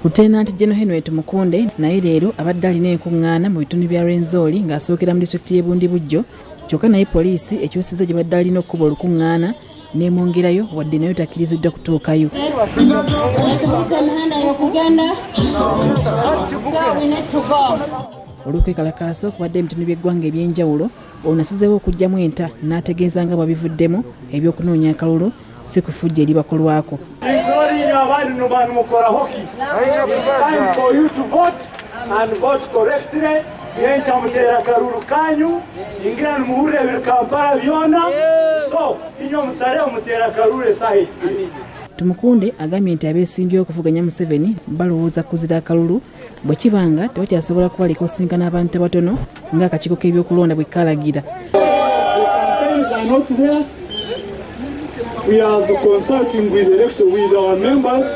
Lieutenant General Henry Tumukunde naye leero abadde alina enkuŋŋaana mu bitundu bya Rwenzori ng'asookera mu disitulikiti y'e Bundibugyo, kyokka naye poliisi ekyusizza gye badde alina okukuba olukuŋŋaana n'emwongerayo wadde nayo takkiriziddwa kutuukayo. Olw'okwekalakaasa okubadde ebitundu by'eggwanga eby'enjawulo, ono nasizeewo okuggyamu enta n'ategeeza nga bwabivuddemu ebyokunoonya akalulu si kufujja eri bakolwako. Mutera kalulu kanyu ingira muhure Kampala byona so inyo musale mutera kalulu sahi. Tumukunde agambye nti abeesimbyewo okuvuganya Museveni balowooza kuzira akalulu bwe kibanga tebakyasobola kubaliko osinkana abantu abatono ng'akakiiko k'ebyokulonda bwe kalagira. We are consulting with our members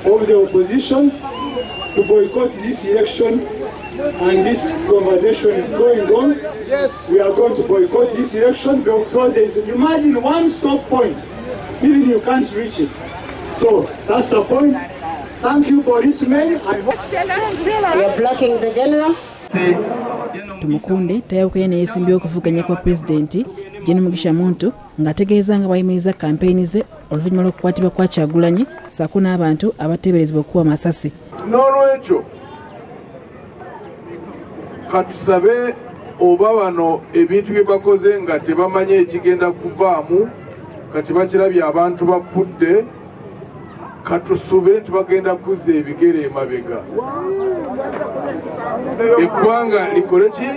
of the opposition to boycott this election. And this conversation is going on. Yes, we are going to boycott this election because there's, imagine, one stop point, even you can't reach it. So that's the point. Thank you, policemen. We are blocking the general. Tumukunde tayawukanye n'eyeesimbyewo okuvuganya kwa pulezidenti Gen. Mugisha Muntu ng'ategeeza nga bayimiriza kampeyini ze oluvannyuma lw'okukwatibwa kwa Kyagulanyi ssaako n'abantu abateeberezebwa okukuba amasasi. N'olwekyo katusabe oba bano ebintu bye bakoze nga tebamanye ekigenda kuvaamu kati bakirabye abantu bafudde katusube tebagenda kuzza ebigere emabega. Eggwanga likole ki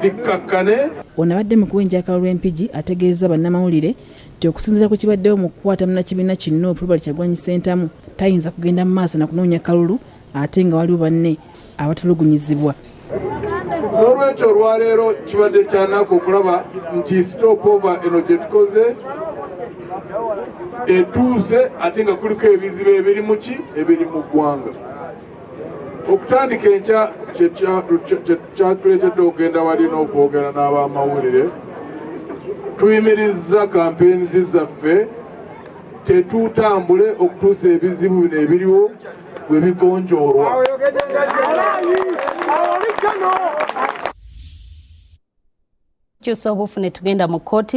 likkakkane. Ono abadde mu kuwenja akalulu empigi ategeeza bannamawulire nti okusinziira ku kibaddewo mu kukwata munnakibiina kino Robert Kyagulanyi Ssentamu tayinza kugenda mu maaso na kunoonya kalulu ate nga waliwo banne abatulugunyizibwa. N'olwekyo olwaleero kibadde kyanaku okulaba nti stop over eno gye tukoze etuuse ate nga kuliko ebizibu ebiri mu ki ebiri mu ggwanga. Okutandika enkya kyatuleetedde okugenda wali n'okwogera n'abamawulire tuyimirizza kampeyini zaffe tetutambule okutuusa ebizibu bino ebiriwo bwe bigonjoolwa. Kyusa obufune tugenda mu kkooti